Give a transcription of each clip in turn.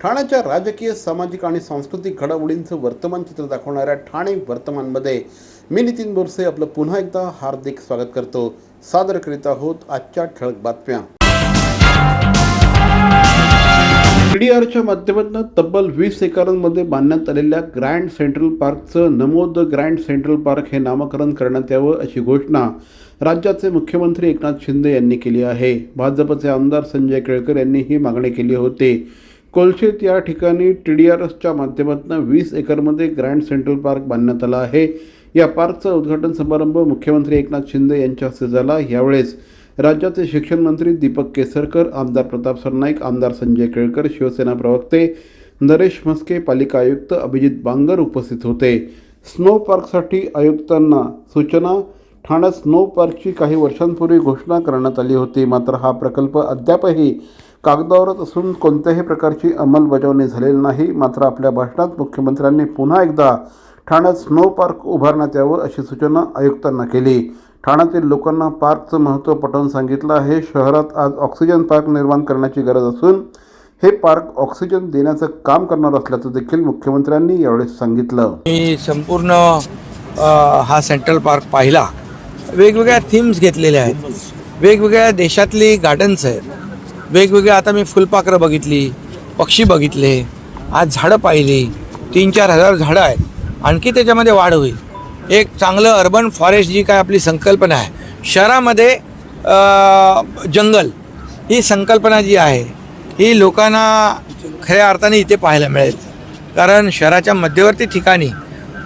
ठाण्याच्या राजकीय, सामाजिक आणि सांस्कृतिक घडामोडींचं वर्तमान चित्र दाखवणाऱ्या ठाणे वर्तमानमध्ये मी नितीन बोरसे आपलं पुन्हा एकदा हार्दिक स्वागत करतो। सादर करीत आहोत आजच्या ठळक बातम्या। पीडीआरच्या माध्यमातून तब्बल 20 एकरांमध्ये बांधण्यात आलेल्या ग्रँड सेंट्रल पार्कचं नमो द ग्रँड सेंट्रल पार्क हे नामकरण करण्यात यावं अशी घोषणा राज्याचे मुख्यमंत्री एकनाथ शिंदे यांनी केली आहे। भाजपचे आमदार संजय केळकर यांनी ही मागणी केली होती। कोलशेत या ठिकाणी टीडीआरच्या माध्यमातून 20 एकरमध्ये ग्रँड सेंट्रल पार्क बांधण्यात आला आहे। या पार्कचा उद्घाटन समारंभ मुख्यमंत्री एकनाथ शिंदे यांच्या हस्ते झाला। यावेळेस राज्याचे शिक्षण मंत्री दीपक केसरकर, आमदार प्रताप सरनाईक, आमदार संजय केळकर, शिवसेना प्रवक्ते नरेश म्हस्के, पालिका आयुक्त अभिजित बांगर उपस्थित होते। स्नो पार्कसाठी आयुक्तांना सूचना। ठाण्यात स्नो पार्कची काही वर्षांपूर्वी घोषणा करण्यात आली होती, मात्र हा प्रकल्प अद्यापही कागदावरच असून कोणत्याही प्रकारची अंमलबजावणी झालेली नाही। मात्र आपल्या भाषणात मुख्यमंत्र्यांनी पुन्हा एकदा ठाण्यात स्नो पार्क उभारण्यात यावं अशी सूचना आयुक्तांना केली। ठाण्यातील लोकांना पार्कचं महत्त्व पटवून सांगितलं आहे। शहरात आज ऑक्सिजन पार्क निर्माण करण्याची गरज असून हे पार्क ऑक्सिजन देण्याचं काम करणार असल्याचं देखील मुख्यमंत्र्यांनी यावेळी सांगितलं। मी संपूर्ण हा सेंट्रल पार्क पाहिला। वेगवेगळ्या थीम्स घेतलेल्या आहेत, वेगवेगळ्या देशातली गार्डन्स आहेत, वेगवेगळ्या आता मी फुलपाखरं बघितली, पक्षी बघितले, आज झाडं पाहिली, 3-4 हजार झाडं आहेत। आणखी त्याच्यामध्ये वाढ होईल। एक चांगलं अर्बन फॉरेस्ट जी काय आपली संकल्पना आहे, शहरामध्ये जंगल ही संकल्पना जी आहे ही लोकांना खऱ्या अर्थाने इथे पाहायला मिळेल। कारण शहराच्या मध्यवर्ती ठिकाणी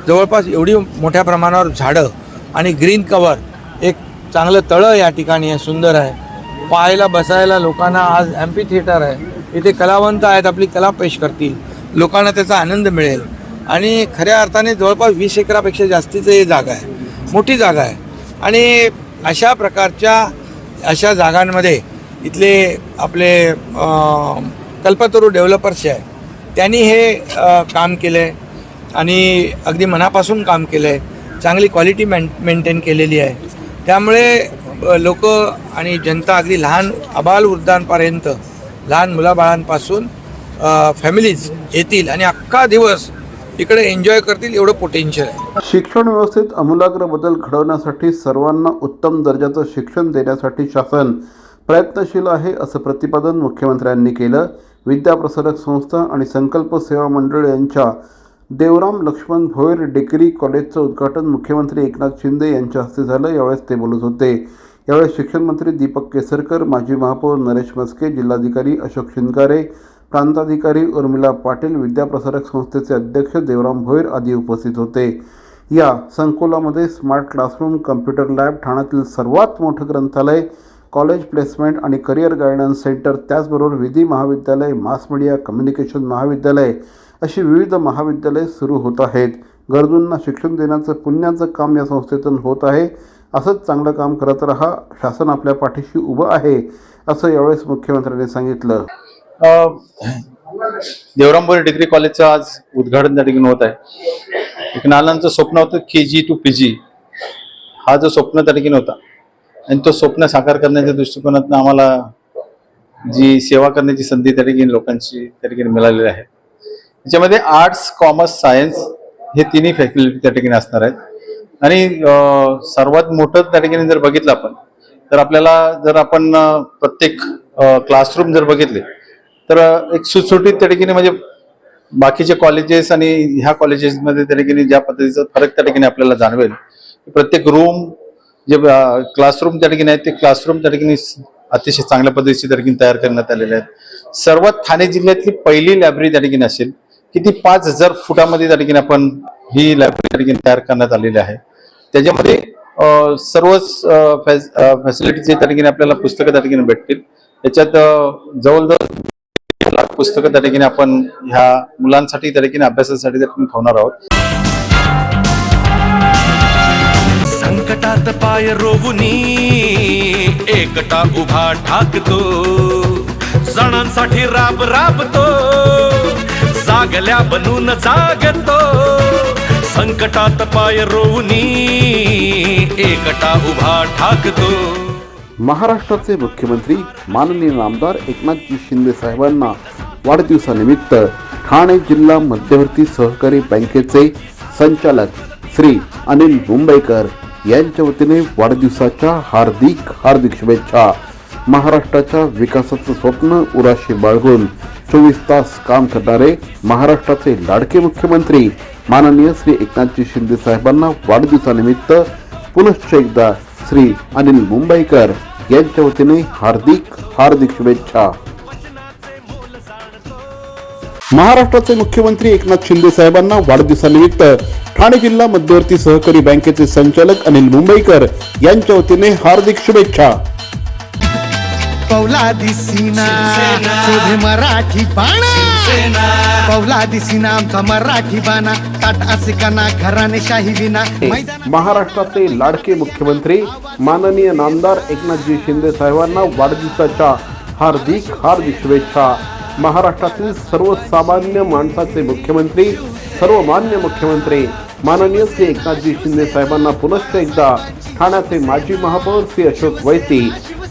जवळपास एवढी मोठ्या प्रमाणावर झाडं आणि ग्रीन कवर, एक चांगलं तळं या ठिकाणी आहे, सुंदर आहे। पाहायला बसायला लोकांना आज एम्पी थिएटर आहे, इथे कलावंत आहेत, आपली कला पेश करतील, लोकांना त्याचा आनंद मिळेल। आणि खऱ्या अर्थाने जवळपास 20 एकरापेक्षा जास्तीचं हे जागा आहे, मोठी जागा आहे। आणि अशा प्रकारच्या अशा जागांमध्ये इथले आपले कल्पतरू डेव्हलपर्स आहे त्यांनी हे काम केलं आहे आणि अगदी मनापासून काम केलं आहे, चांगली क्वालिटी मेंटेन केलेली आहे। त्यामुळे लोक आणि जनता अगदी लहान आबालवृद्धांपर्यंत, लहान मुलाबाळांपासून फॅमिलीज येतील आणि अख्खा दिवस इकडे एन्जॉय करतील, एवढं पोटेन्शियल आहे। शिक्षण व्यवस्थेत आमूलाग्र बदल घडवण्यासाठी सर्वांना उत्तम दर्जाचं शिक्षण देण्यासाठी शासन प्रयत्नशील आहे असं प्रतिपादन मुख्यमंत्र्यांनी केलं। विद्याप्रसारक संस्था आणि संकल्प सेवा मंडळ यांच्या देवराम लक्ष्मण भोयर डिग्री कॉलेजचं उद्घाटन मुख्यमंत्री एकनाथ शिंदे यांच्या हस्ते झालं। यावेळेस ते बोलत होते। यावेळेस शिक्षण मंत्री दीपक केसरकर, माजी महापौर नरेश म्हस्के, जिल्हाधिकारी अशोक शिंदगारे, प्रांताधिकारी उर्मिला पाटील, विद्याप्रसारक संस्थेचे अध्यक्ष देवराम भोयर आदी उपस्थित होते। या संकुलामध्ये स्मार्ट क्लासरूम, कम्प्युटर लॅब, ठाण्यातील सर्वात मोठं ग्रंथालय, कॉलेज प्लेसमेंट आणि करिअर गायडन्स सेंटर, त्याचबरोबर विधी महाविद्यालय, मास मीडिया कम्युनिकेशन महाविद्यालय अशी विविध महाविद्यालये सुरू होत आहेत। गरजूंना शिक्षण देण्याचं पुण्याचं काम या संस्थेतून होत आहे। असंच चांगलं काम करत राहा, शासन आपल्या पाठीशी उभं आहे असं यावेळेस मुख्यमंत्र्यांनी सांगितलं। देवराम भोयर डिग्री कॉलेजचं आज उद्घाटन त्या ठिकाणी होत आहे। एक नानांचं स्वप्न होतं KG to PG, हा जो स्वप्न त्या ठिकाणी होता आणि तो स्वप्न साकार करण्याच्या दृष्टिकोनातून आम्हाला जी सेवा करण्याची संधी त्या ठिकाणी लोकांची त्या ठिकाणी मिळालेली आहे। त्याच्यामध्ये आर्ट्स, कॉमर्स, सायन्स हे तिन्ही फॅकल्टी त्या ठिकाणी असणार आहेत। आणि सर्वात मोठं त्या ठिकाणी जर बघितलं आपण तर आपल्याला जर आपण प्रत्येक क्लासरूम जर बघितले तर एक सुटसुटीत त्या ठिकाणी म्हणजे बाकीचे कॉलेजेस आणि ह्या कॉलेजेसमध्ये त्या ठिकाणी ज्या पद्धतीचा फरक त्या ठिकाणी आपल्याला जाणवेल। प्रत्येक रूम जे क्लासरूम त्या ठिकाणी आहेत ते क्लासरूम त्या ठिकाणी अतिशय चांगल्या पद्धतीची त्या ठिकाणी तयार करण्यात आलेले आहेत। सर्वात ठाणे जिल्ह्यातली पहिली लायब्ररी त्या ठिकाणी असेल की ती 5000 फुटामध्ये त्या ठिकाणी आपण ही लायब्ररी त्या ठिकाणी तयार करण्यात आलेली आहे। त्याच्यामध्ये सर्वच फॅसिलिटीज त्या ठिकाणी आपल्याला पुस्तकं त्या ठिकाणी भेटतील। त्याच्यात जवळजवळ पुस्तकं त्या ठिकाणी आपण ह्या मुलांसाठी त्या ठिकाणी अभ्यासासाठी त्या ठिकाणी ठेवणार आहोत। संकटात पाय रोवुनी एकटा उभा ठाकतो, जणांसाठी राब राबतो, जागल्या बनून जागतो। संकटात पाय रोवुनी एकटा उभा ठाकतो। महाराष्ट्राचे मुख्यमंत्री माननीय आमदार एकनाथजी शिंदे साहेबांना वाढदिवसानिमित्त ठाणे जिल्हा मध्यवर्ती सहकारी बँकेचे संचालक श्री अनिल मुंबईकर यांच्या वतीने वाढदिवसाच्या हार्दिक शुभेच्छा. महाराष्ट्राच्या विकासाचं स्वप्न उराशी बाळगून 24 तास काम करणारे महाराष्ट्राचे लाडके मुख्यमंत्री माननीय श्री एकनाथजी शिंदे साहेबांना वाढदिवसानिमित्त पुनश्च एकदा श्री अनिल मुंबईकर यांच्या वतीने हार्दिक शुभेच्छा. महाराष्ट्राचे मुख्यमंत्री एकनाथ शिंदे साहेबांना वाढदिवसानिमित्त ठाणे जिल्हा मध्यवर्ती सहकारी बँकेचे संचालक अनिल मुंबईकर यांच्या वतीने हार्दिक शुभेच्छा. पौलादी सीना शोभे मराठी बाणा, पौलादी सीना आमचा मराठी बाणा, ताट असे काना घराने शाही विना. महाराष्ट्राचे लाडके मुख्यमंत्री माननीय नामदार एकनाथजी शिंदे साहेबांना वाढदिवसाच्या हार्दिक शुभेच्छा. महाराष्ट्रातील सर्वसामान्य माणसाचे मुख्यमंत्री, सर्वमान्य मुख्यमंत्री माननीय श्री एकनाथजी शिंदे साहेबांना पुनश्च एकदा ठाण्याचे माजी महापौर श्री अशोक वैती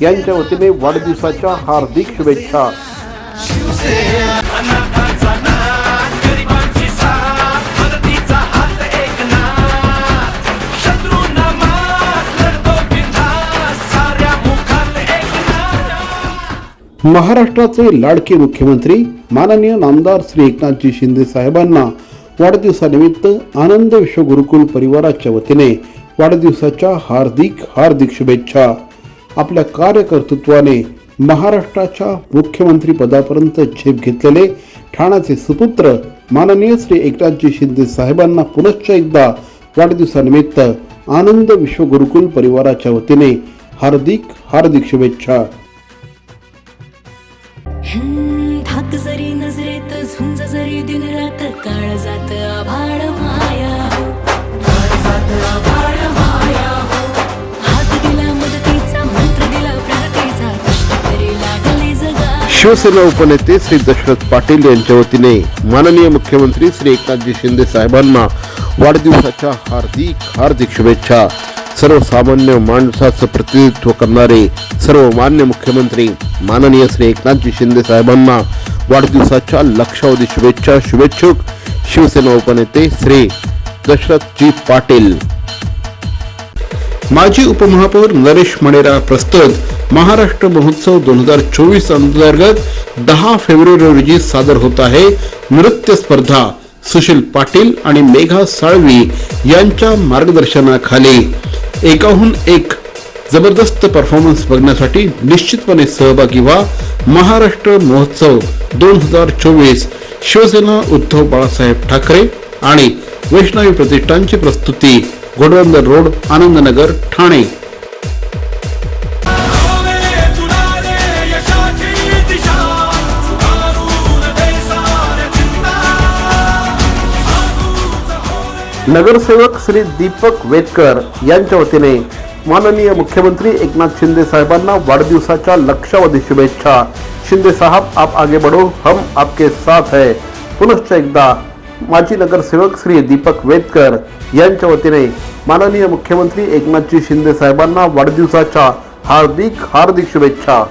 यांच्या वतीने वाढदिवसाच्या हार्दिक शुभेच्छा. महाराष्ट्राचे लाडके मुख्यमंत्री माननीय नामदार श्री एकनाथजी शिंदे साहेबांना वाढदिवसानिमित्त आनंद विश्व गुरुकुल परिवाराच्या वतीने वाढदिवसाच्या हार्दिक शुभेच्छा. आपल्या कार्यकर्तृत्वाने महाराष्ट्राच्या मुख्यमंत्री पदापर्यंत झेप घेतलेले ठाण्याचे सुपुत्र माननीय श्री एकनाथजी शिंदे साहेबांना पुनश्च एकदा वाढदिवसानिमित्त आनंद विश्व गुरुकुल परिवाराच्या वतीने हार्दिक शुभेच्छा. धाक जरी नजरेत झुंज जरी दिन रात काळ जात आभाळ माया हो, हात दिला मदतीचा मंत्र दिला प्रगतीचा कष्ट करी लागले जगा. शिवसेना उपनेते श्री दशरथ पाटील यांच्या वतीने माननीय मुख्यमंत्री श्री एकनाथजी शिंदे साहेबांना वाढदिवसाच्या हार्दिक शुभेच्छा. सर्वसामान्य माणसाचं प्रतिनिधित्व करणारे सर्वमान्य मुख्यमंत्री माननीय श्री एकनाथजी शिंदे साहेबांना वाढदिवसाच्या लक्षावधी शुभेच्छा. शुभेच्छुक शिवसेना उपनेते श्री दशरथजी पाटील. माजी उपमहापौर नरेश मणेरा प्रस्तुत महाराष्ट्र महोत्सव 2024 अंतर्गत 10 फेब्रुवारी रोजी सादर होत आहे नृत्य स्पर्धा. सुशील पाटील आणि मेघा साळवी यांच्या मार्गदर्शनाखाली एकाहून एक जबरदस्त परफॉर्मन्स बघण्यासाठी निश्चितपणे सहभागी व्हा. महाराष्ट्र महोत्सव 2024 शिवसेना उद्धव बाळासाहेब ठाकरे आणि वैष्णवी प्रतिष्ठानची प्रस्तुती. घोडबंदर रोड, आनंदनगर, ठाणे. नगरसेवक श्री दीपक वेदकर यांच्या वतीने माननीय मुख्यमंत्री एकनाथ शिंदे साहेबांना वाढदिवसाच्या लक्षावधी शुभेच्छा. शिंदे साहब आप आगे बढ़ो, हम आपके साथ है. पुनश्च एकदा माजी नगरसेवक श्री दीपक वेदकर यांच्या वतीने माननीय मुख्यमंत्री एकनाथजी शिंदे साहेबांना वाढदिवसाच्या हार्दिक शुभेच्छा.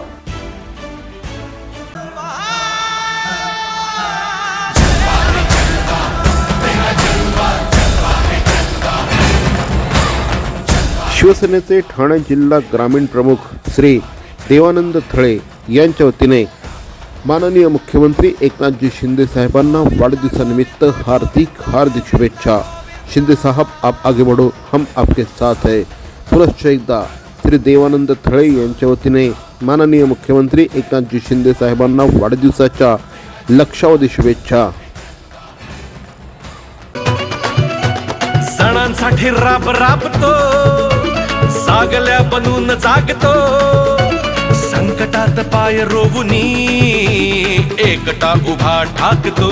शिवसेनेचे ठाणे जिल्हा ग्रामीण प्रमुख श्री देवानंद थळे यांच्या वतीने माननीय मुख्यमंत्री एकनाथजी शिंदे साहेबांना वाढदिवसानिमित्त हार्दिक शुभेच्छा. शिंदे साहब आप आगे बढ़ो, हम आपके साथ है. पुनश्च एकदा श्री देवानंद थळे यांच्या वतीने माननीय मुख्यमंत्री एकनाथजी शिंदे साहेबांना वाढदिवसाच्या लक्षावधी शुभेच्छा. सणांसाठी राबतो, सागल्या बनून जागतो, संकटात पाय रोवूनी एकटा उभा ठाकतो.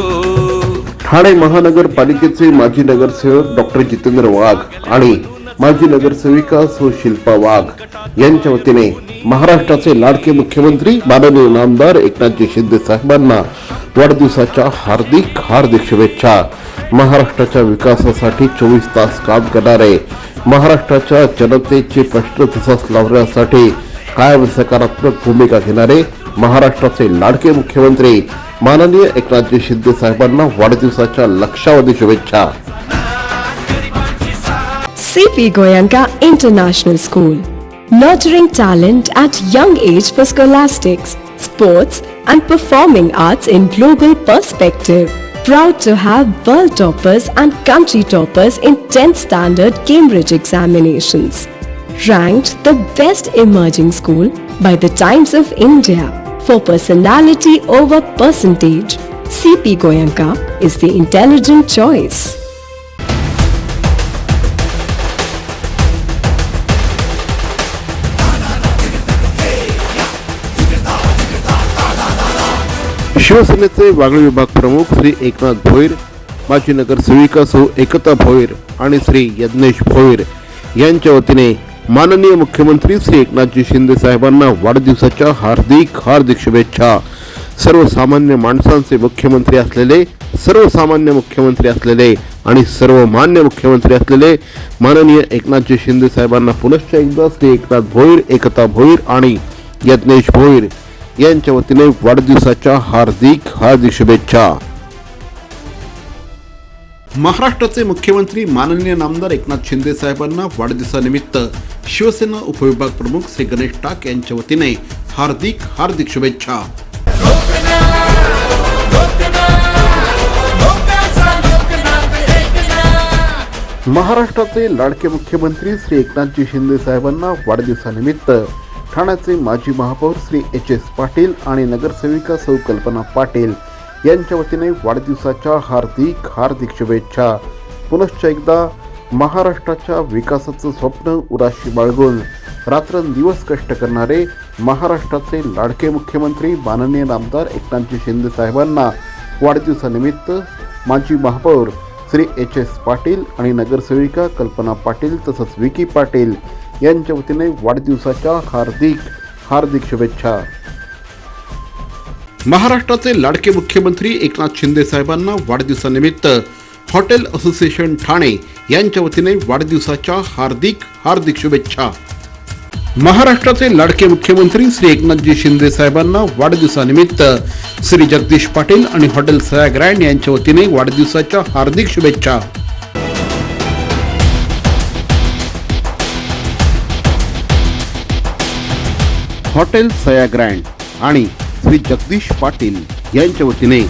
ठाणे महानगरपालिकेचे माजी नगरसेवक डॉक्टर जितेंद्र वाघ आणि माजी नगरसेविका सौ शिल्पा वाघ यांच्या वतीने महाराष्ट्राचे लाडके मुख्यमंत्री माननीय नामदार एकनाथजी शिंदे साहेबांना वाढदिवसाच्या हार्दिक शुभेच्छा. महाराष्ट्राच्या विकासासाठी 24 तास काम करणारे, महाराष्ट्राच्या जनतेचे प्रश्न तसंच लावण्यासाठी कायम सकारात्मक भूमिका घेणारे महाराष्ट्राचे लाडके मुख्यमंत्री माननीय एकनाथजी शिंदे साहेबांना वाढदिवसाच्या लक्षावधी शुभेच्छा. CP Goenka International School, nurturing talent at young age for scholastics, sports and performing arts in global perspective. Proud to have world toppers and country toppers in 10th standard Cambridge examinations. Ranked the best emerging school by the Times of India for personality over percentage. CP Goenka is the intelligent choice. शिवसेनेचे वागळे विभाग प्रमुख श्री एकनाथ भोईर, माजी नगरसेविका सौ एकता भोईर आणि श्री यज्ञेश भोईर यांच्या वतीने माननीय मुख्यमंत्री श्री एकनाथजी शिंदे साहेबांना वाढदिवसाच्या हार्दिक शुभेच्छा. सर्वसामान्य माणसांचे मुख्यमंत्री असलेले, सर्वसामान्य मुख्यमंत्री असलेले आणि सर्वमान्य मुख्यमंत्री असलेले माननीय एकनाथजी शिंदे साहेबांना पुनश्च एकदा श्री एकनाथ भोईर, एकता भोईर आणि यज्ञेश भोईर यांच्या वतीने वाढदिवसाच्या हार्दिक शुभेच्छा. महाराष्ट्राचे मुख्यमंत्री माननीय नामदार एकनाथ शिंदे साहेबांना वाढदिवसानिमित्त शिवसेना उपविभाग प्रमुख श्री गणेश टाक यांच्या वतीने हार्दिक शुभेच्छा. महाराष्ट्राचे लाडके मुख्यमंत्री श्री एकनाथजी शिंदे साहेबांना वाढदिवसानिमित्त ठाण्याचे माजी महापौर श्री एच.एस. पाटील आणि नगरसेविका सौ कल्पना पाटील यांच्या वतीने वाढदिवसाच्या हार्दिक शुभेच्छा. पुनश्च एकदा महाराष्ट्राच्या विकासाचं स्वप्न उराशी बाळगून रात्रंदिवस कष्ट करणारे महाराष्ट्राचे लाडके मुख्यमंत्री माननीय नामदार एकनाथजी शिंदे साहेबांना वाढदिवसानिमित्त माजी महापौर श्री एच.एस. पाटील आणि नगरसेविका कल्पना पाटील तसंच विकी पाटील यांच्या वतीने वाढदिवसाच्या हार्दिक शुभेच्छा. महाराष्ट्राचे लाडके मुख्यमंत्री एकनाथ शिंदे साहेबांना वाढदिवसानिमित्त हॉटेल असोसिएशन ठाणे यांच्या वतीने वाढदिवसाच्या हार्दिक शुभेच्छा. महाराष्ट्राचे लाडके मुख्यमंत्री श्री एकनाथजी शिंदे साहेबांना वाढदिवसानिमित्त श्री जगदीश पाटील आणि हॉटेल सया ग्रँड यांच्या वतीने वाढदिवसाच्या हार्दिक शुभेच्छा. हॉटेल सया ग्रँड आणि श्री जगदीश पाटील यांच्या वतीने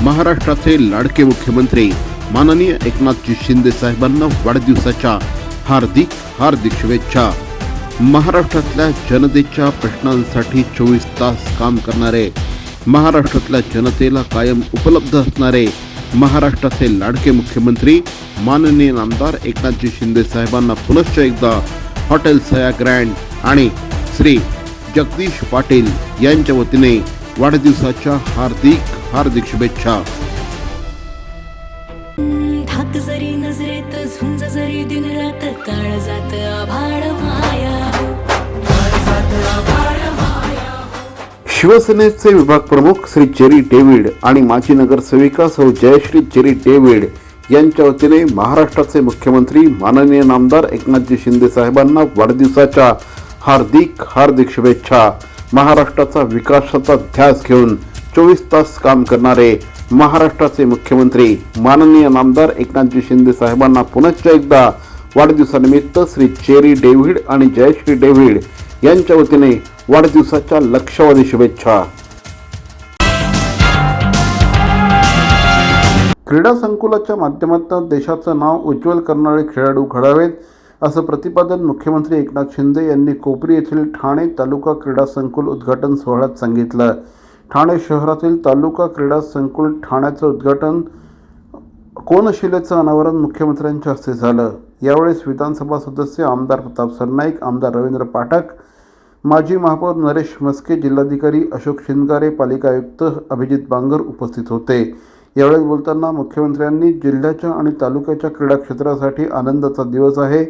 महाराष्ट्राचे लाडके मुख्यमंत्री माननीय एकनाथजी शिंदे साहेबांना वाढदिवसाच्या हार्दिक शुभेच्छा. महाराष्ट्रातल्या जनतेच्या प्रश्नांसाठी 24 तास काम करणारे, महाराष्ट्रातल्या जनतेला कायम उपलब्ध असणारे महाराष्ट्राचे लाडके मुख्यमंत्री माननीय नामदार एकनाथजी शिंदे साहेबांना पुनश्च एकदा हॉटेल सया ग्रँड आणि श्री जगदीश पाटील यांच्या वतीने वाढदिवसाच्या हार्दिक शुभेच्छा. धाक जरी नजरेत झुंज जरी दिन रात काळ जात आभाळ माया. शिवसेनेचे विभाग प्रमुख श्री चेरी डेव्हिड आणि माजी नगरसेविका सौ जयश्री चेरी डेव्हिड यांच्या वतीने महाराष्ट्राचे मुख्यमंत्री माननीय नामदार एकनाथजी शिंदे साहेबांना वाढदिवसाच्या हार्दिक शुभेच्छा. महाराष्ट्राचा विकासाचा ध्यास घेऊन 24 तास काम करणारे महाराष्ट्राचे मुख्यमंत्री माननीय नामदार एकनाथजी शिंदे साहेबांना पुनश्च एकदा वाढदिवसानिमित्त श्री चेरी डेव्हिड आणि जयश्री डेव्हिड यांच्या वतीने वाढदिवसाच्या लक्षावधी शुभेच्छा. क्रीडा संकुलाच्या माध्यमातून देशाचं नाव उज्ज्वल करणारे खेळाडू घडावेत असं प्रतिपादन मुख्यमंत्री एकनाथ शिंदे यांनी कोपरी येथील ठाणे तालुका क्रीडा संकुल उद्घाटन सोहळ्यात सांगितलं. ठाणे शहरातील तालुका क्रीडा संकुल ठाण्याचं उद्घाटन कोनशिलेचं अनावरण मुख्यमंत्र्यांच्या हस्ते झालं. यावेळेस विधानसभा सदस्य आमदार प्रताप सरनाईक, आमदार रवींद्र पाठक, माजी महापौर नरेश मस्के, जिल्हाधिकारी अशोक शिंदगारे, पालिका आयुक्त अभिजित बांगर उपस्थित होते. यावेळेस बोलताना मुख्यमंत्र्यांनी जिल्ह्याच्या आणि तालुक्याच्या क्रीडा क्षेत्रासाठी आनंदाचा दिवस आहे.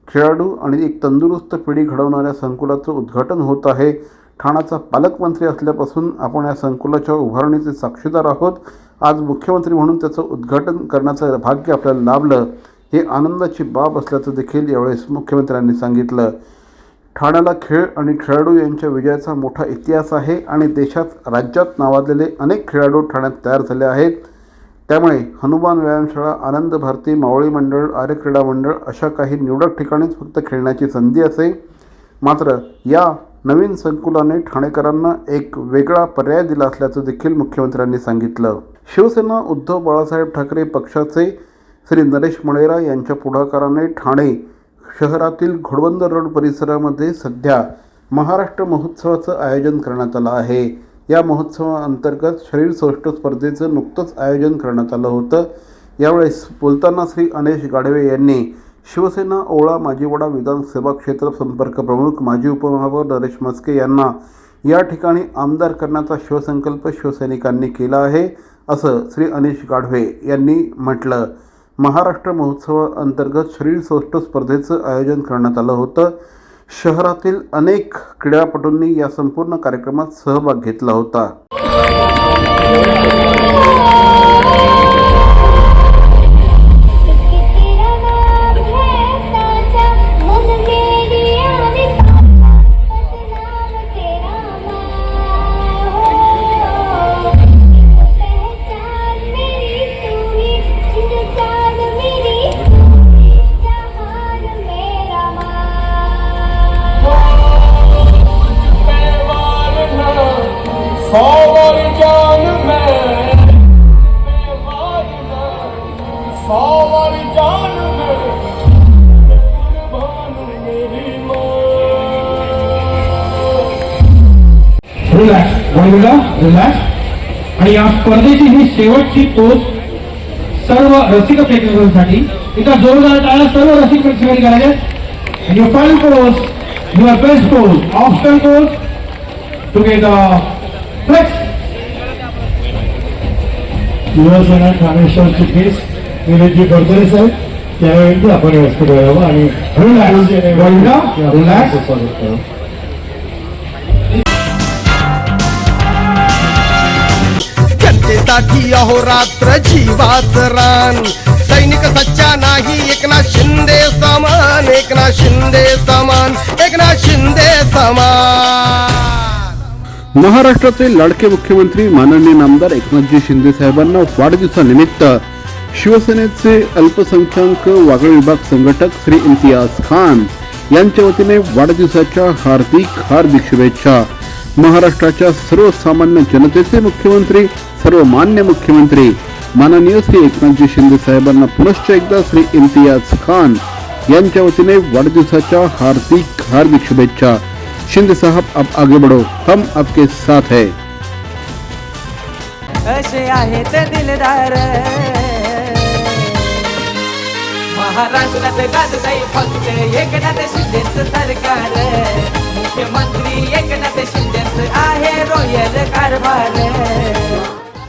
खेळाडू आणि एक तंदुरुस्त पिढी घडवणाऱ्या संकुलाचं उद्घाटन होत आहे. ठाण्याचा पालकमंत्री असल्यापासून आपण या संकुलाच्या उभारणीचे साक्षीदार आहोत. आज मुख्यमंत्री म्हणून त्याचं उद्घाटन करण्याचं भाग्य आपल्याला लाभलं, हे आनंदाची बाब असल्याचं देखील यावेळेस मुख्यमंत्र्यांनी सांगितलं. ठाण्याला खेळ आणि खेळाडू यांच्या विजयाचा मोठा इतिहास आहे आणि देशात राज्यात नावाजलेले अनेक खेळाडू ठाण्यात तयार झाले आहेत. त्यामुळे हनुमान व्यायामशाळा, आनंद भारती, मावळी मंडळ, आर्य क्रीडा मंडळ अशा काही निवडक ठिकाणीच फक्त खेळण्याची संधी असे. मात्र या नवीन संकुलाने ठाणेकरांना एक वेगळा पर्याय दिला असल्याचं देखील मुख्यमंत्र्यांनी सांगितलं. शिवसेना उद्धव बाळासाहेब ठाकरे पक्षाचे श्री नरेश मणेरा यांच्या पुढाकाराने ठाणे शहरातील घोडबंदर रोड परिसरामध्ये सध्या महाराष्ट्र महोत्सवाचं आयोजन करण्यात आलं आहे. या महोत्सवाअंतर्गत शरीर सौष्ठव स्पर्धेचं नुकतंच आयोजन करण्यात आलं होतं. यावेळेस बोलताना श्री अनेश गाढवे यांनी शिवसेना ओवळा माजिवडा विधानसभा क्षेत्र संपर्क प्रमुख माजी उपमहापौर नरेश म्हस्के यांना या ठिकाणी आमदार करण्याचा शिवसंकल्प शिवसैनिकांनी केला आहे, असं श्री अनेश गाढवे यांनी म्हटलं. महाराष्ट्र महोत्सवाअंतर्गत शरीर सौष्ठव स्पर्धेचं आयोजन करण्यात आलं होतं. शहरातील अनेक क्रीडापटूंनी या संपूर्ण कार्यक्रमात सहभाग घेतला होता. रिलॅक्स. आणि या स्पर्धेची ही शेवटची पोस्ट सर्व रसिक प्रेक्षकांसाठी. एका जोरदार टाळ्या सर्व रसिक प्रेक्षकांनी करायचे. आणि your final post, your best post, option post together. Flex. Shivsena ठाणेश्वरची केस निवेदजी गडकरी साहेब त्यावेळी आपण व्यवस्थित व्हावं आणि रिलॅक्स. जनतेसाठी अहोरात्र जीवाचं रान, सैनिक सच्चा नाही एकनाथ शिंदे समान, एकनाथ शिंदे समान, एकनाथ शिंदे समान. महाराष्ट्राचे लाडके मुख्यमंत्री माननीय नामदार एकनाथजी शिंदे साहेबांना वाढदिवसानिमित्त शिवसेनेचे अल्पसंख्याक वागळे विभाग संघटक श्री इम्तियाज खान यांच्या वतीने वाढदिवसाच्या हार्दिक शुभेच्छा. महाराष्ट्राच्या सर्वसामान्य जनतेचे मुख्यमंत्री, सर्वमान्य मुख्यमंत्री माननीय श्री एकनाथजी शिंदे साहेबांना पुनश्च एकदा श्री इम्तियाज खान यांच्या वतीने वाढदिवसाच्या हार्दिक शुभेच्छा. शिंदे साहब, आप आगे बढ़ो, हम आपके साथ है. असे आहेत दिलदार महाराष्ट्रात गाजताई फक्त एकनाथ शिंदेचं सरकार. मुख्यमंत्री एकनाथ शिंदेचं आहे रॉयल कारभार.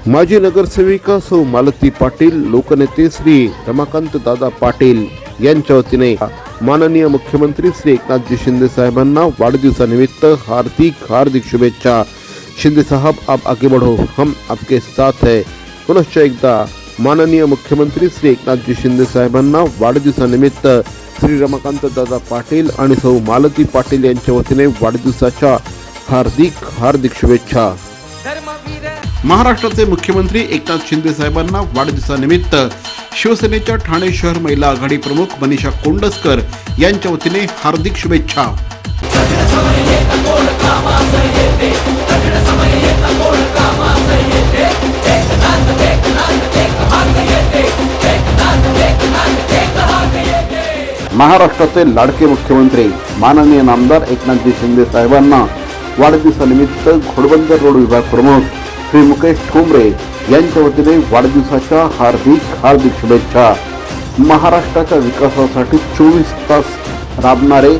माजी नगरसेविका सौ मालती पाटील, लोकनेते श्री रमाकांत दादा पाटील यांच्या वतीने माननीय मुख्यमंत्री श्री एकनाथजी शिंदे साहेबांना वाढदिवसानिमित्त हार्दिक शुभेच्छा. शिंदे साहब, आप आगे बढ़ो, हम आपके साथ है. पुनश्च एकदा माननीय मुख्यमंत्री श्री एकनाथजी शिंदे साहेबांना वाढदिवसानिमित्त श्री रमाकांत दादा पाटील आणि सौ मालती पाटील यांच्या वतीने वाढदिवसाच्या हार्दिक शुभेच्छा. महाराष्ट्राचे मुख्यमंत्री एकनाथ शिंदे साहेबांना वाढदिवसानिमित्त शिवसेनेच्या ठाणे शहर महिला आघाडी प्रमुख मनीषा कोंडस्कर यांच्या वतीने हार्दिक शुभेच्छा. महाराष्ट्राचे लाडके मुख्यमंत्री माननीय नामदार एकनाथजी शिंदे साहेबांना वाढदिवसानिमित्त घोडबंदर रोड विभाग प्रमुख श्री मुकेश ठोंबरे यांच्या वतीने वाढदिवसाच्या हार्दिक शुभेच्छा. महाराष्ट्राच्या विकासासाठी 24 तास राबणारे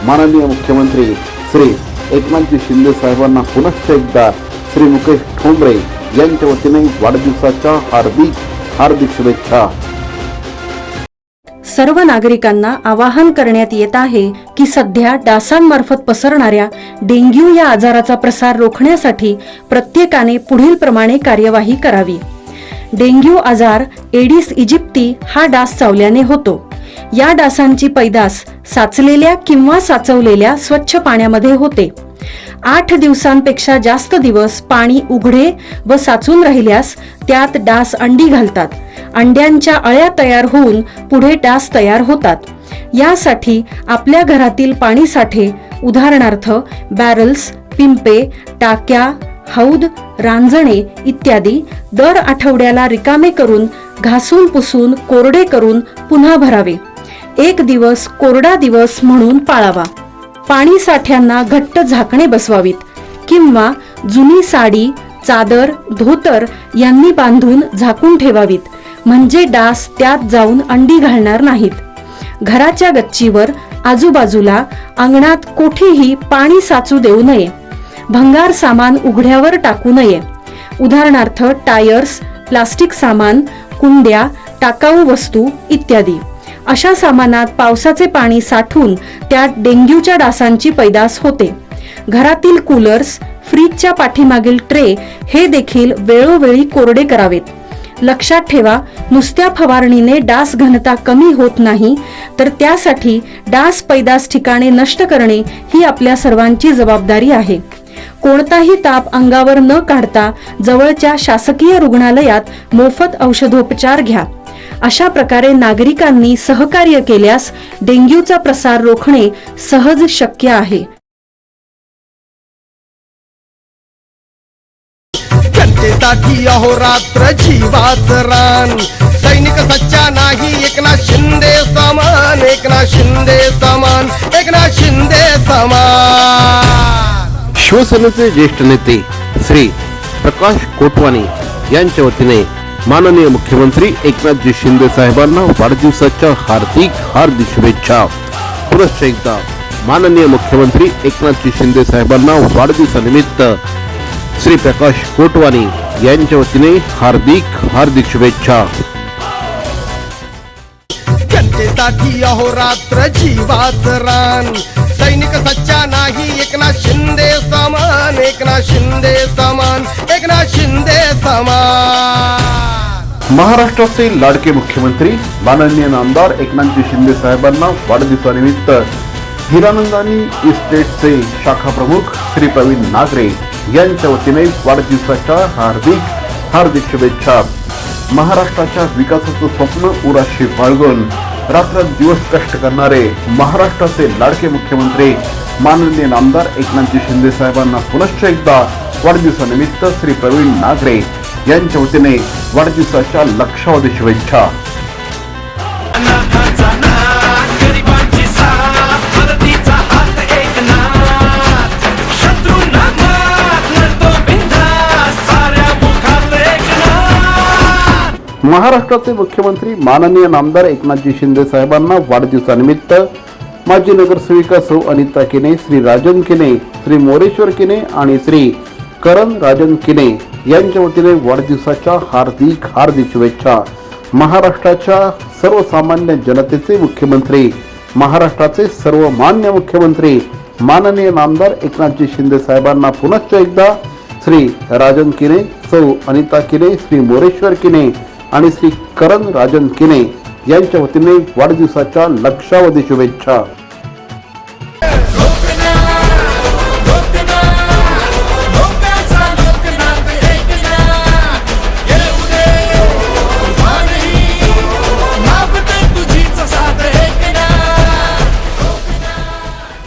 माननीय मुख्यमंत्री श्री एकनाथजी शिंदे साहेबांना पुनश्च एकदा श्री मुकेश ठोंबरे यांच्या वतीने वाढदिवसाच्या हार्दिक शुभेच्छा. सर्व नागरिकांना आवाहन करण्यात येत आहे की सध्या डासांमार्फत पसरणाऱ्या डेंग्यू या आजाराचा प्रसार रोखण्यासाठी प्रत्येकाने पुढील प्रमाणे कार्यवाही करावी. डेंग्यू आजार एडिस इजिप्ती हा डास चावल्याने होतो. या डासांची पैदास साचलेल्या किंवा साचवलेल्या स्वच्छ पाण्यामध्ये होते. 8 दिवसांपेक्षा जास्त दिवस पाणी उघडे व साचून राहिल्यास त्यात डास अंडी घालतात. अंड्यांच्या अळ्या तयार होऊन पुढे डास तयार होतात. यासाठी आपल्या घरातील पाणी साठे उदाहरणार्थ बॅरल्स, पिंपे, टाक्या, हौद, रांजणे इत्यादी दर आठवड्याला रिकामे करून घासून पुसून कोरडे करून पुन्हा भरावे. 1 दिवस कोरडा दिवस म्हणून पाळावा. पाणी साठ्यांना घट्ट झाकणे बसवावीत किंवा जुनी साडी, चादर, धोतर यांनी बांधून झाकून ठेवावीत, म्हणजे डास त्यात जाऊन अंडी घालणार नाहीत. घराच्या गच्चीवर, आजूबाजूला, अंगणात कोठेही पाणी साचू देऊ नये. भंगार सामान उघड्यावर टाकू नये. उदाहरणार्थ टायर्स, प्लास्टिक सामान, कुंड्या, टाकाऊ वस्तू इत्यादी. अशा सामानात पावसाचे पाणी साठून त्यात डेंग्यूच्या डासांची पैदास होते. घरातील कूलर्स, फ्रीजच्या पाठीमागील ट्रे हे देखील वेळोवेळी कोरडे करावेत. लक्षात ठेवा, नुसत्या फवारणीने डास घनता कमी होत नाही, तर त्यासाठी डास पैदास ठिकाणे नष्ट करणे ही आपल्या सर्वांची जबाबदारी आहे. कोणताही ताप अंगावर न काढता जवळच्या शासकीय रुग्णालयात मोफत औषधोपचार घ्या. अशा प्रकारे नागरिकांनी सहकार्य केल्यास डेंग्यूचा प्रसार रोखणे सहज शक्य आहे. जनतेसाठी अहोरात्र जीवाचं रान, सैनिक सच्चा नाही एकनाथ शिंदे समान, एकनाथ शिंदे समान, एकनाथ शिंदे समान. शिवसेनेचे ज्येष्ठ नेते श्री प्रकाश कोटवानी यांच्या वतीने माननीय मुख्यमंत्री एकनाथजी शिंदे साहेबांना वाढदिवसाच्या हार्दिक शुभेच्छा. पुनश्च एकदा माननीय मुख्यमंत्री एकनाथजी शिंदे साहेबांना वाढदिवसानिमित्त श्री प्रकाश कोटवानी यांच्या वतीने हार्दिक शुभेच्छा. जनतेसाठी अहोरात्र जीवाचं रान, सैनिक सच्चा नाही एकनाथ शिंदे समान, एकनाथ शिंदे समान, एकनाथ शिंदे समान. महाराष्ट्राचे लाडके मुख्यमंत्री माननीय नामदार एकनाथजी शिंदे साहेबांना वाढदिवसानिमित्त हिरानंदानी इस्टेटचे शाखा प्रमुख श्री प्रवीण नागरे यांच्या वतीने वाढदिवसाच्या हार्दिक शुभेच्छा. महाराष्ट्राच्या विकासाचं स्वप्न उराशी बाळगून रात्रंदिवस कष्ट करणारे महाराष्ट्राचे लाडके मुख्यमंत्री माननीय नामदार एकनाथजी शिंदे साहेबांना पुनश्च एकदा वाढदिवसानिमित्त श्री प्रवीण नागरे यांच्या वतीने वाढदिवसाच्या लक्षावधी शुभेच्छा. गरिबांची साथ, मदतीचा हात एकनाथ, शत्रूंना मात, लढतो बिनधास्त, साऱ्या मुखात एकनाथ. महाराष्ट्राचे मुख्यमंत्री माननीय नामदार एकनाथजी शिंदे साहेबांना वाढदिवसानिमित्त माजी नगरसेविका सौ अनिता किने, श्री राजन किने, श्री मोरेश्वर किने आणि श्री करण राजन किने यांच्या वतीने वाढदिवसाच्या हार्दिक शुभेच्छा. महाराष्ट्राच्या सर्वसामान्य जनतेचे मुख्यमंत्री, महाराष्ट्राचे सर्वमान्य मुख्यमंत्री माननीय नामदार एकनाथजी शिंदे साहेबांना पुनश्च एकदा श्री राजन किने, सौ अनिता किने, श्री मोरेश्वर किने आणि श्री करण राजन किने यांच्या वतीने वाढदिवसाच्या लक्षावधी शुभेच्छा.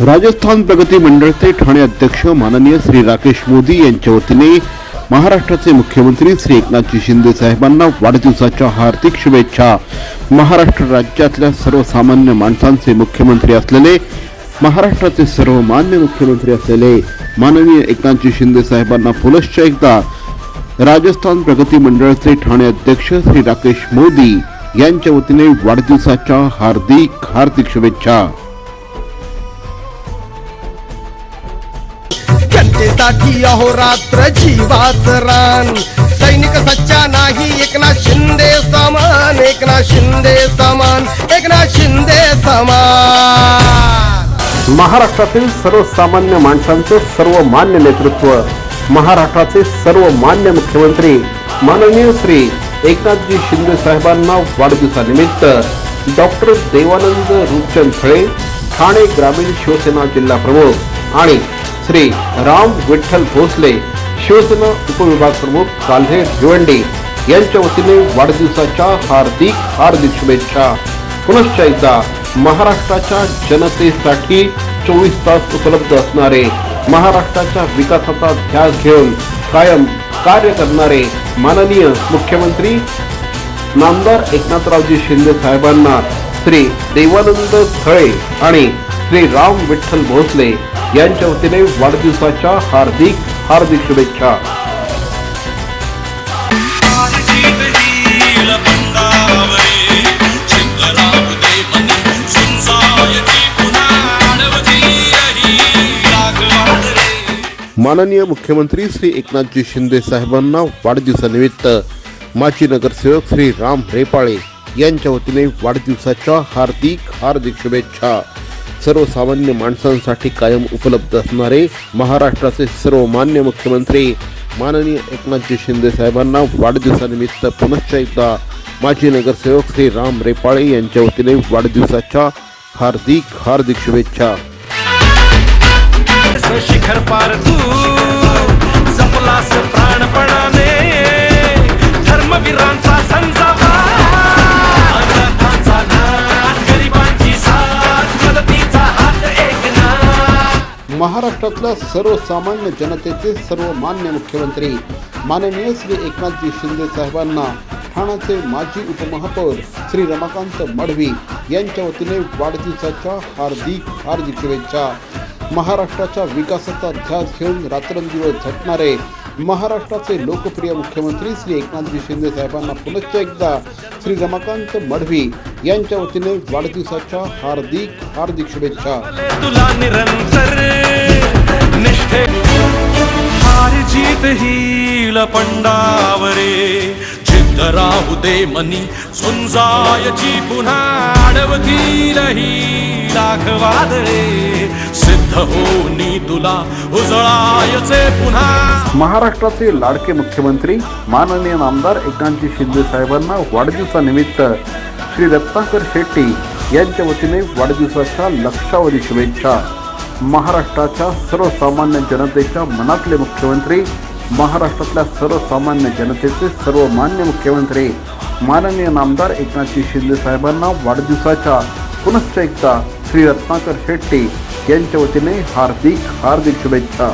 राजस्थान प्रगती मंडळचे ठाणे अध्यक्ष माननीय श्री राकेश मोदी यांच्या वतीने महाराष्ट्राचे मुख्यमंत्री श्री एकनाथजी शिंदे साहेबांना वाढदिवसाच्या हार्दिक शुभेच्छा. महाराष्ट्र राज्यातल्या सर्वसामान्य माणसांचे मुख्यमंत्री असलेले, महाराष्ट्राचे सर्वमान्य मुख्यमंत्री असलेले माननीय एकनाथजी शिंदे साहेबांना पुनश्च एकदा राजस्थान प्रगती मंडळचे ठाणे अध्यक्ष श्री राकेश मोदी यांच्या वतीने वाढदिवसाच्या हार्दिक शुभेच्छा. जनतेसाठी अहोरात्र जीवाचं रान, सैनिक सच्चा नाही एकनाथ शिंदे समान, एकनाथ शिंदे समान, एकनाथ शिंदे समान. महाराष्ट्रातील सर्वसामान्य माणसांचं सर्वमान्य नेतृत्व, महाराष्ट्राचे सर्वमान्य मुख्यमंत्री माननीय श्री एकनाथजी शिंदे साहेबांना वाढदिवसानिमित्त डॉक्टर देवानंद रूपचंद खळे ठाणे ग्रामीण शिवसेना जिल्हा प्रमुख आणि श्री राम विठ्ठल भोसले शिवसेना उपविभाग प्रमुख काल्हे भिवंडी यांच्या वतीने वाढदिवसाच्या हार्दिक शुभेच्छा. पुनश्च एकदा महाराष्ट्राच्या जनतेसाठी 24 तास उपलब्ध असणारे, महाराष्ट्राच्या विकासाचा ध्यास घेऊन कायम कार्य करणारे माननीय मुख्यमंत्री नामदार एकनाथरावजी शिंदे साहेबांना श्री देवानंद खळे आणि श्री राम विठ्ठल भोसले यांच्या वतीने वाढदिवसाच्या हार्दिक शुभेच्छा. माननीय मुख्यमंत्री श्री एकनाथजी शिंदे साहेबांना वाढदिवसानिमित्त माजी नगरसेवक श्री राम रेपाळे यांच्या वतीने वाढदिवसाच्या हार्दिक शुभेच्छा. सर्वसामान्य माणसांसाठी कायम उपलब्ध असणारे महाराष्ट्राचे सर्वमान्य मुख्यमंत्री माननीय एकनाथजी शिंदे साहेबांना वाढदिवसानिमित्त पुनश्च एकदा माजी नगरसेवक श्री राम रेपाळे यांच्या वतीने वाढदिवसाच्या हार्दिक शुभेच्छा. शिखर पार तू जपलास प्राणपणाने धर्मवीरांचा संजावा, अनाथांचा नाथ, गरिबांची साथ, मदतीचा हात एकनाथ. महाराष्ट्रातल्या सर्वसामान्य जनतेचे सर्वमान्य मुख्यमंत्री माननीय श्री एकनाथजी शिंदे साहेबांना ठाण्याचे माजी उपमहापौर श्री रमाकांत मढवी यांच्या वतीने वाढदिवसाच्या हार्दिक शुभेच्छा. महाराष्ट्राच्या विकासाचा ध्यास घेऊन रात्रंदिवस झटणारे महाराष्ट्राचे लोकप्रिय मुख्यमंत्री श्री एकनाथजी शिंदे साहेबांना पुनश्च एकदा श्री रमाकांत मढवी यांच्या वतीने वाढदिवसाच्या हार्दिक शुभेच्छा. तुला निरंतर निष्ठे हार जीत ही लपंडावरे, जिद्द राहू दे मनी झुंजायची पुन्हा अडवतील ही लाख वादळे, सिद्ध होनी तुला उजळायचे पुन्हा. महाराष्ट्राचे लाडके मुख्यमंत्री माननीय नामदार एकनाथजी शिंदे साहेबांना वाढदिवसानिमित्त श्री रत्नाकर शेट्टी यांच्या वतीने वाढदिवसाच्या लक्षावधी शुभेच्छा. महाराष्ट्राच्या सर्वसामान्य जनतेच्या मनातले मुख्यमंत्री, महाराष्ट्रातल्या सर्वसामान्य जनतेचे सर्वमान्य मुख्यमंत्री माननीय नामदार एकनाथजी शिंदे साहेबांना वाढदिवसाच्या पुनश्च एकदा श्री रत्नाकर शेट्टी यांच्या वतीने हार्दिक शुभेच्छा.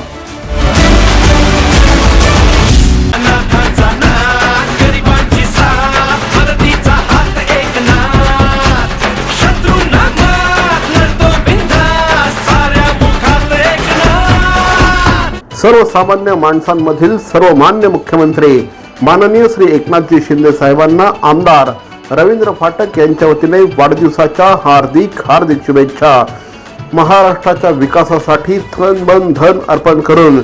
अनाथांचा नाथ, गरिबांची साथ, मदतीचा हात एकनाथ, शत्रूंना मात, लढतो बिनधास्त, साऱ्या मुखात एकनाथ. सर्वसामान्य माणसांमधील सर्वमान्य मुख्यमंत्री माननीय श्री एकनाथजी शिंदे साहेबांना आमदार रवींद्र फाटक यांच्या वतीने वाढदिवसाच्या हार्दिक शुभेच्छा. महाराष्ट्राच्या विकासासाठी धन अर्पण करून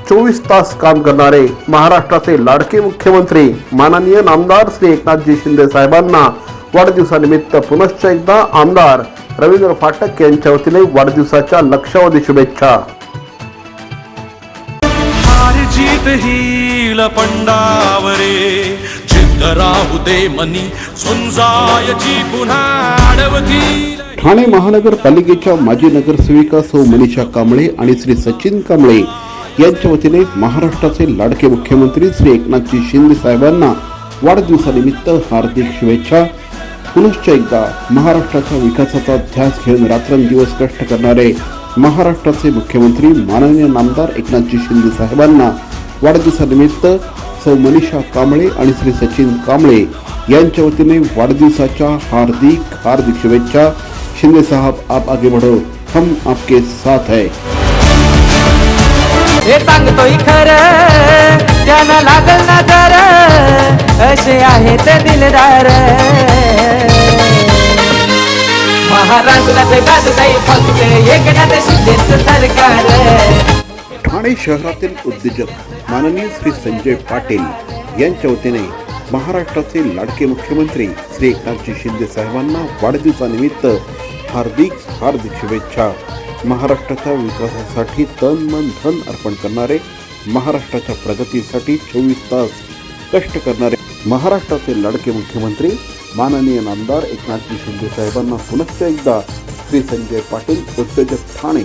24 तास काम करणारे महाराष्ट्राचे लाडके मुख्यमंत्री माननीय नामदार श्री एकनाथजी शिंदे साहेबांना वाढदिवसानिमित्त पुनश्च एकदा आमदार रवींद्र फाटक यांच्या वतीने वाढदिवसाच्या लक्षावधी शुभेच्छा. हार जीत ही लपंडावरे, जिद्द राहू दे मनी झुंजायची पुन्हा अडवतील. ठाणे महानगरपालिकेच्या माजी नगरसेविका सौ मनीषा कांबळे आणि श्री सचिन कांबळे यांच्या वतीने महाराष्ट्राचे लाडके मुख्यमंत्री श्री एकनाथजी शिंदे साहेबांना वाढदिवसानिमित्त हार्दिक शुभेच्छा. पुनश्च एकदा महाराष्ट्राच्या विकासाचा ध्यास घेऊन रात्रंदिवस कष्ट करणारे महाराष्ट्राचे मुख्यमंत्री माननीय नामदार एकनाथजी शिंदे साहेबांना वाढदिवसानिमित्त सौ मनीषा कांबळे आणि श्री सचिन कांबळे यांच्या वतीने वाढदिवसाच्या हार्दिक शुभेच्छा. शिंदे साहब आप आगे बढ़ो, हम आपके साथ है. हे सांगतोय खरं त्यानं लागल ना जर, असे आहेत दिलदार. महाराष्ट्राचे गाजतय फक्त एकनाथ शिंदेचं सरकार. ठाणे शहरातील उद्योजक माननीय श्री संजय पाटील यांच्या वतीने महाराष्ट्राचे लाडके मुख्यमंत्री श्री एकनाथजी शिंदे साहेबांना वाढदिवसानिमित्त हार्दिक शुभेच्छा. महाराष्ट्राच्या विकासासाठी तन मन धन अर्पण करणारे, महाराष्ट्राच्या प्रगतीसाठी 24 तास कष्ट करणारे महाराष्ट्राचे लाडके मुख्यमंत्री माननीय नामदार एकनाथजी शिंदे साहेबांना पुनश्च एकदा श्री संजय पाटील उद्योजक ठाणे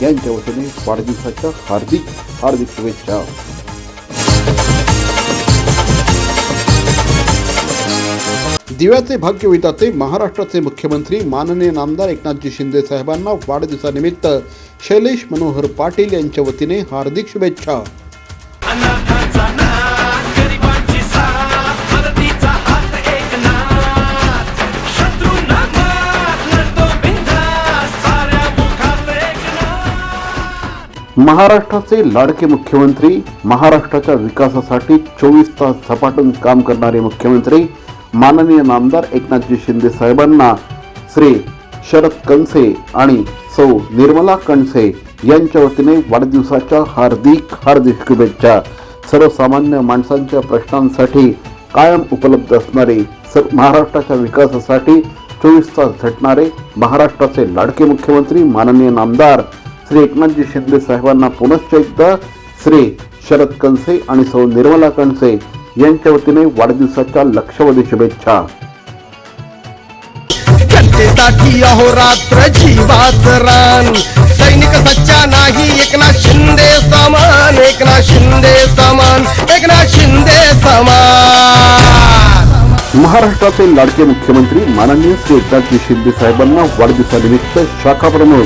यांच्या वतीने वाढदिवसाच्या हार्दिक हार्दिक शुभेच्छा. दिव्याचे भाग्य विधाते महाराष्ट्राचे मुख्यमंत्री माननीय नामदार एकनाथजी शिंदे साहेबांना वाढदिवसानिमित्त शैलेश मनोहर पाटील यांच्या वतीने हार्दिक शुभेच्छा. अनाथांचा नाथ, गरिबांची साथ, मदतीचा हात एकनाथ, शत्रूंना मात, लढतो बिनधास्त, साऱ्या मुखात एकनाथ. महाराष्ट्राचे लाडके मुख्यमंत्री, महाराष्ट्राच्या विकासासाठी 24 तास झपाटून काम करणारे मुख्यमंत्री माननीय नामदार एकनाथजी शिंदे साहेबांना श्री शरद कणसे आणि सौ निर्मला कणसे यांच्या वतीने वाढदिवसाच्या हार्दिक हार्दिक शुभेच्छा. सर्वसामान्य माणसांच्या प्रश्नांसाठी कायम उपलब्ध असणारे, महाराष्ट्राच्या विकासासाठी 24 तास झटणारे महाराष्ट्राचे लाडके मुख्यमंत्री माननीय नामदार श्री एकनाथजी शिंदे साहेबांना पुनश्च एकदा श्री शरद कणसे आणि सौ निर्मला कणसे यांच्या वतीने वाढदिवसाच्या लक्षावधी शुभेच्छा. जनतेसाठी अहोरात्र जीवाचं रान, सैनिक सच्चा नाही एकनाथ शिंदे समान, एकनाथ शिंदे समान, एकनाथ शिंदे समान. महाराष्ट्राचे लाडके मुख्यमंत्री माननीय श्री एकनाथजी शिंदे साहेबांना वाढदिवसानिमित्त शाखा प्रमुख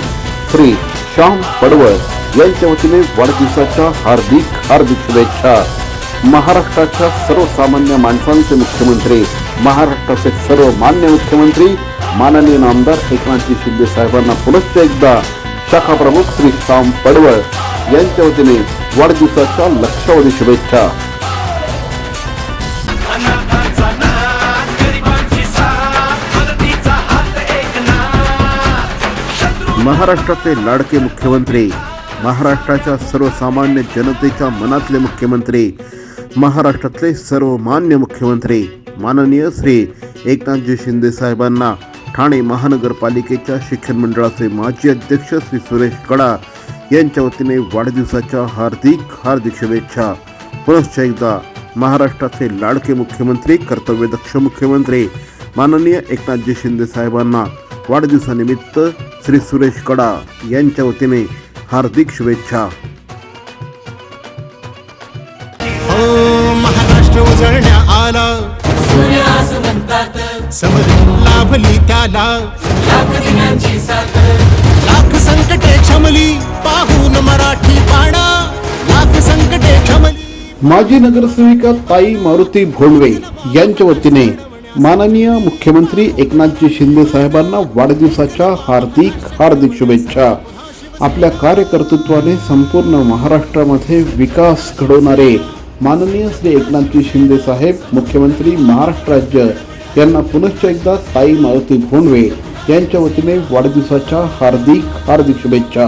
श्री श्याम पडवळ यांच्या वतीने वाढदिवसाच्या हार्दिक हार्दिक शुभेच्छा. महाराष्ट्राच्या सर्वसामान्य माणसांचे मुख्यमंत्री, महाराष्ट्राचे सर्व मान्य मुख्यमंत्री माननीय नामदार एकनाथजी शिंदे साहेबांना पुनश्च एकदा शाखा प्रमुख श्री श्याम पडवळ यांच्या वतीने वाढदिवसाच्या लक्षावधी शुभेच्छा. अनाथांचा नाथ, गरिबांची साथ, मदतीचा हात एकनाथ, शत्रू महाराष्ट्राचे लाडके मुख्यमंत्री, महाराष्ट्राच्या सर्वसामान्य जनतेच्या मनातले मुख्यमंत्री, महाराष्ट्रातले सर्वमान्य मुख्यमंत्री माननीय श्री एकनाथजी शिंदे साहेबांना ठाणे महानगरपालिकेच्या शिक्षण मंडळाचे माजी अध्यक्ष श्री सुरेश कडा यांच्या वतीने वाढदिवसाच्या हार्दिक हार्दिक शुभेच्छा. पुनश्च एकदा महाराष्ट्राचे लाडके मुख्यमंत्री, कर्तव्यदक्ष मुख्यमंत्री माननीय एकनाथजी शिंदे साहेबांना वाढदिवसानिमित्त श्री सुरेश कडा यांच्या वतीने हार्दिक शुभेच्छा. महाराष्ट्र उजळण्या आला, समरी लाभली त्याला, लाख संकटे क्षमली पाहून मराठी पाडा, लाख संकटे क्षमली. माजी नगरसेविका ताई मारुती भोंडवे यांच्या वतीने माननीय मुख्यमंत्री एकनाथजी शिंदे साहेबांना वाढदिवसाच्या हार्दिक हार्दिक शुभेच्छा. आपल्या कार्यकर्तृत्वाने संपूर्ण महाराष्ट्रामध्ये विकास घडवणारे माननीय श्री एकनाथजी शिंदे साहेब मुख्यमंत्री महाराष्ट्र राज्य यांना पुनश्च एकदा ताई मारुती भोंडवे यांच्या वतीने वाढदिवसाच्या हार्दिक हार्दिक शुभेच्छा.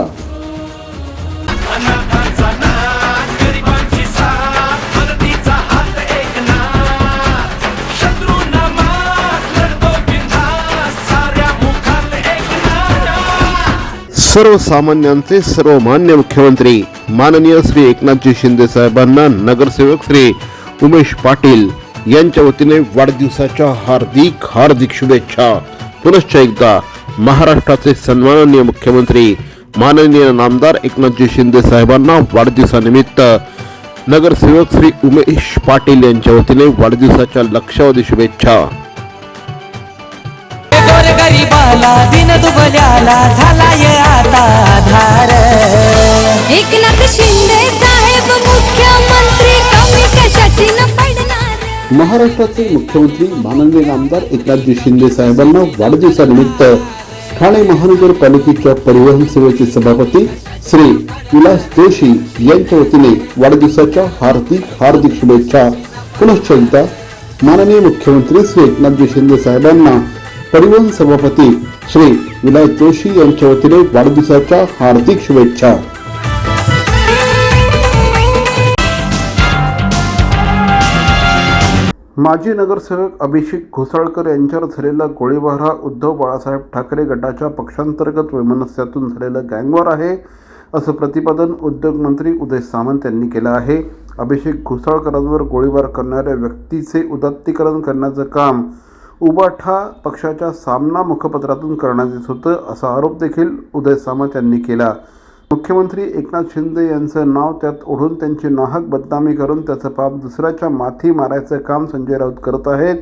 अनाथांचा नाथ, गरिबांची साथ, मदतीचा हात एकनाथ, शत्रूंना मात, लढतो बिनधास्त, साऱ्या मुखात एकनाथ. सर्वसामान्यांचे सर्वमान्य मुख्यमंत्री माननीय श्री एकनाथजी शिंदे साहेबांना नगरसेवक श्री उमेश पाटील यांच्या वतीने वाढदिवसाच्या हार्दिक हार्दिक शुभेच्छा. पुनश्च एकदा महाराष्ट्राचे सन्माननीय मुख्यमंत्री माननीय नामदार एकनाथजी शिंदे साहेबांना वाढदिवसानिमित्त नगरसेवक श्री उमेश पाटील यांच्या वतीने वाढदिवसाच्या लक्षावधी शुभेच्छा. गरीबाला दिन दुबल्याला झालाय आता आधार, एकनाथ शिंदे साहेब मुख्यमंत्री, कमी कशाची न पडणार. महाराष्ट्राचे मुख्यमंत्री माननीय नामदार एकनाथजी शिंदे साहेबांना वाढदिवसानिमित्त ठाणे महानगरपालिकेच्या परिवहन सेवेचे सभापती श्री विलास जोशी यांच्या वतीने वाढदिवसाच्या हार्दिक हार्दिक शुभेच्छा. पुनश्च एकदा माननीय मुख्यमंत्री श्री एकनाथजी शिंदे साहेबांना परिवहन सभापती श्री विलास जोशी यांच्या वतीने वाढदिवसाच्या हार्दिक शुभेच्छा. माजी नगरसेवक अभिषेक घोसाळकर यांच्यावर झालेला गोळीबार हा उद्धव बाळासाहेब ठाकरे गटाच्या पक्षांतर्गत वैमनस्यातून झालेलं गँगवॉर आहे, असं प्रतिपादन उद्योगमंत्री उदय सामंत यांनी केलं आहे. अभिषेक घोसाळकरांवर गोळीबार करणाऱ्या व्यक्तीचे उदात्तीकरण करण्याचं काम उबाठा पक्षाच्या सामना मुखपत्रातून करण्यात येत होतं असा आरोप देखील उदय सामंत यांनी केला. मुख्यमंत्री एकनाथ शिंदे यांचं नाव त्यात ओढून त्यांची नाहक बदनामी करून त्याचं पाप दुसऱ्याच्या माथी मारायचं काम संजय राऊत करत आहेत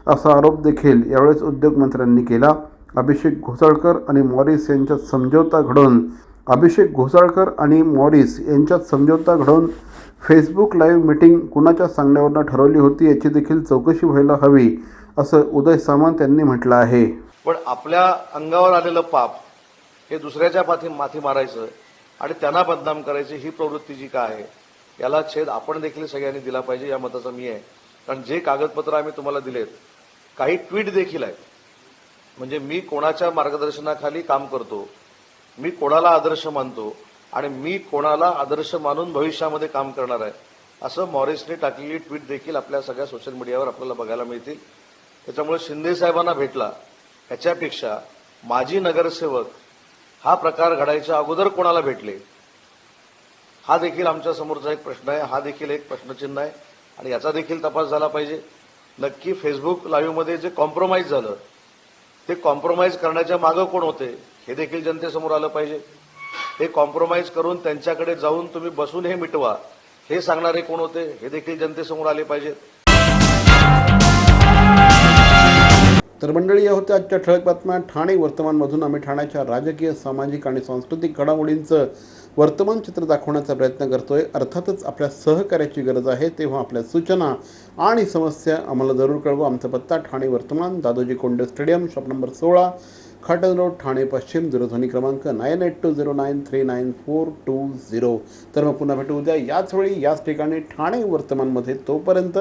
असा आरोप देखील यावेळेस उद्योगमंत्र्यांनी केला. अभिषेक घोसाळकर आणि मॉरिस यांच्यात समझोता घडवून फेसबुक लाईव्ह मीटिंग कुणाच्या सांगण्यावरून ठरवली होती याची देखील चौकशी व्हायला हवी असं उदय सामंत यांनी म्हटलं आहे. पण आपल्या अंगावर आलेलं पाप हे दुसऱ्याच्या माथी मारायचं आणि त्यांना बदनाम करायची ही प्रवृत्ती जी काय आहे याला छेद आपण देखील सगळ्यांनी दिला पाहिजे या मताचा मी आहे. कारण जे कागदपत्र आम्ही तुम्हाला दिलेत, काही ट्विट देखील आहेत. म्हणजे मी कोणाच्या मार्गदर्शनाखाली काम करतो, मी कोणाला आदर्श मानतो आणि मी कोणाला आदर्श मानून भविष्यामध्ये काम करणार आहे असं मॉरिसने टाकलेली ट्विट देखील आपल्या सगळ्या सोशल मीडियावर आपल्याला बघायला मिळतील. त्याच्यामुळे शिंदे साहेबांना भेटला याच्यापेक्षा माजी नगरसेवक हा प्रकार घडायच्या अगोदर कोणाला भेटले हा देखील आमच्या समोरचा एक प्रश्न आहे. हा देखील एक प्रश्नचिन्ह आहे आणि याचा देखील तपास झाला पाहिजे. नक्की फेसबुक लाईव्हमध्ये जे कॉम्प्रोमाइज झालं ते कॉम्प्रोमाइज करण्याच्या मागं कोण होते हे देखील जनतेसमोर आलं पाहिजे. हे कॉम्प्रोमाइज करून त्यांच्याकडे जाऊन तुम्ही बसून हे मिटवा हे सांगणारे कोण होते हे देखील जनतेसमोर आले पाहिजे. तर मंडळी, या होत्या आजच्या ठळक बातम्या. ठाणे वर्तमानमधून आम्ही ठाण्याच्या राजकीय, सामाजिक आणि सांस्कृतिक घडामोडींचं वर्तमान चित्र दाखवण्याचा प्रयत्न करतोय. अर्थातच आपल्या सहकार्याची गरज आहे, तेव्हा आपल्या सूचना आणि समस्या आम्हाला जरूर कळवा. आमचा पत्ता ठाणे वर्तमान, Dadoji Konde stadium, shop number 16, Khatan road, Thane पश्चिम. दूरध्वनी क्रमांक 9820939420. तर मग पुन्हा भेटू उद्या याच वेळी याच ठिकाणी ठाणे वर्तमानमध्ये. तोपर्यंत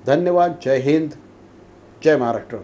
धन्यवाद. जय हिंद, जय महाराष्ट्र.